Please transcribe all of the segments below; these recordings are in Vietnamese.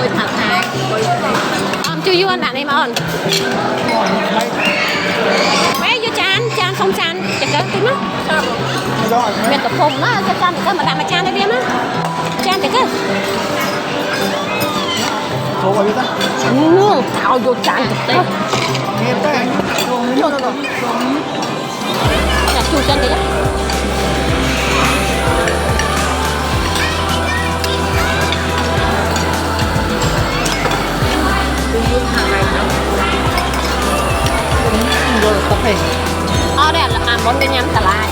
môi thật hàng chưa vô anh bạn này mà ổn bé vô chan không chan chả có tính á miền tập phùng á chan thì cơ mà đạm mà chan đây đi á chan thì cơ số bao nhiêu ta nương thảo vô chan thực tế nghe cái là chu chân đấy rồi tập thể đây là làm món cái nhắm xà lai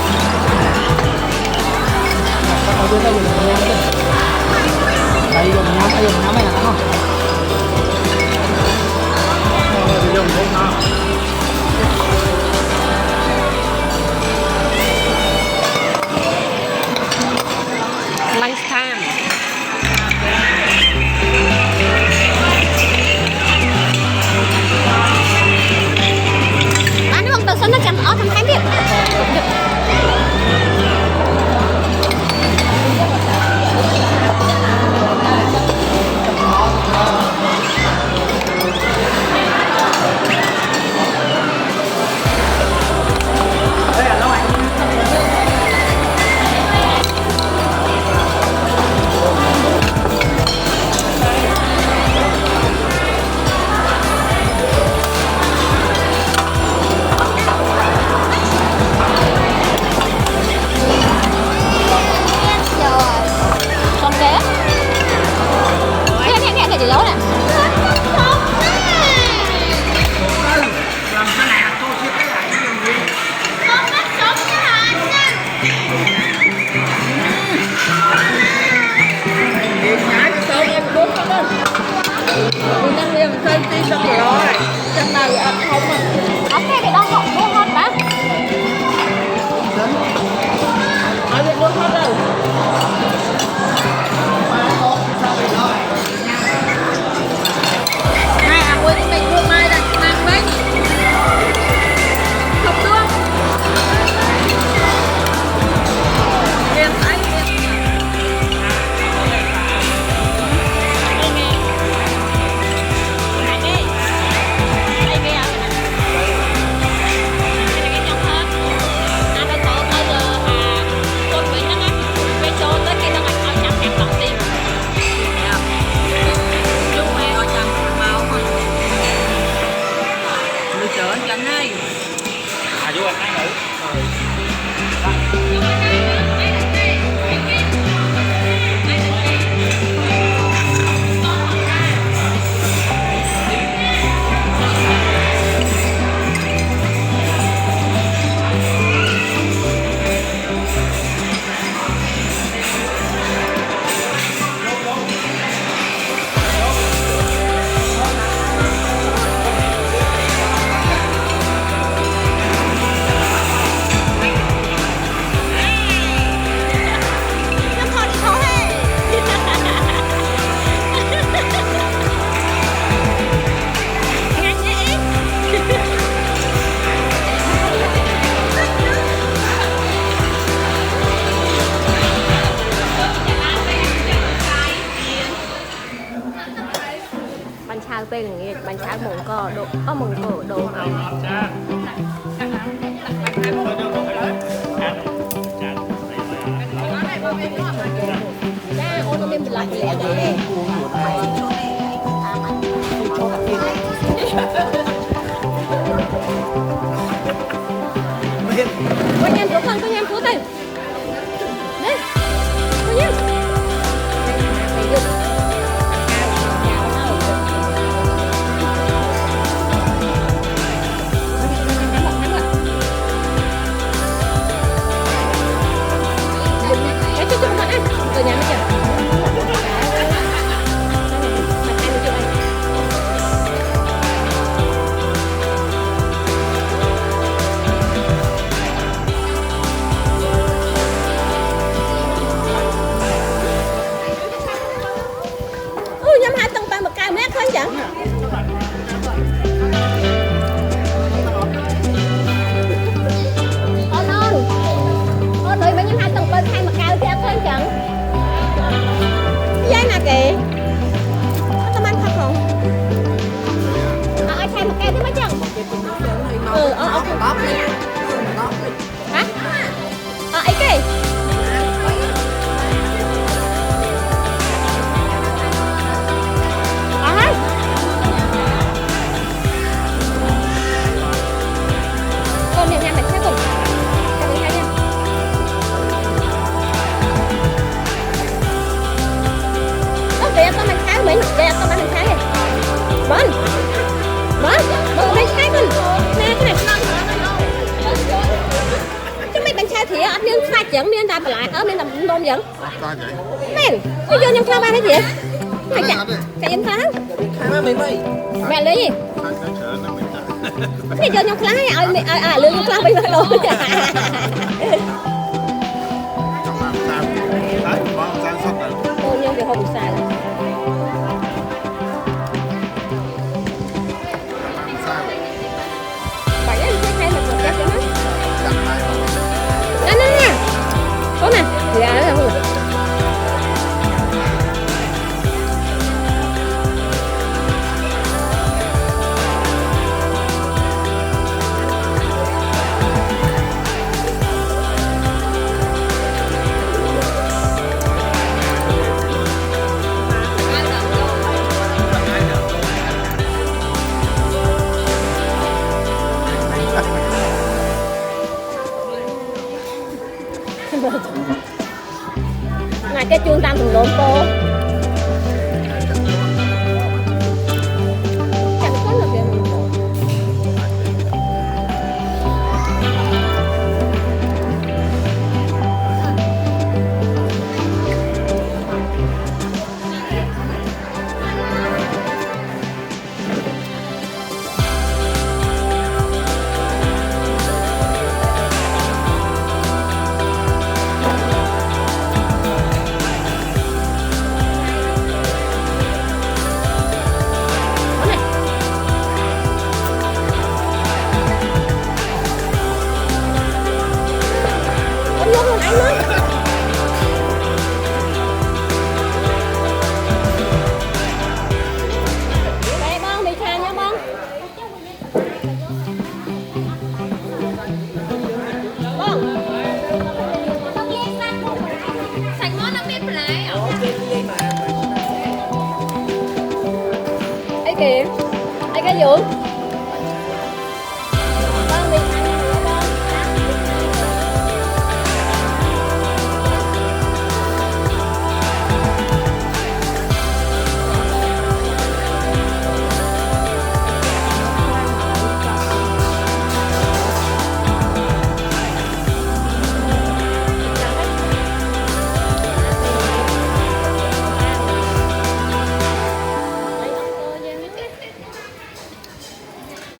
ở bên đây dùng nhám đây dùng nhám này là không dùng không nào lunch time tự sân nó chẳng ở thằng Thái biết bánh trái mồng cò đồ có mồng cò đồ ô nó bên lại lẻ đấy có nhem thuốc không có nhem thuốc đây đấy có nhem ở nhà mới kìa. vậy con bán trái bánh bánh trái con nè cái này chứ mấy bánh trái thì ăn miếng sai chẳng miếng đạp lại ở miếng làm nôm vẫn men bây giờ nhung sao ba cái gì mày chạy em phá mẹ lấy gì bây giờ nhung phá lương nhung phá bây giờ đâu cô nhân thì không xài phải là cái hay là một cái cho nó nè có nè thì ra đó không này cái chuông tam thùng lộn cô chẳng có là việc kìa ai cái dưỡng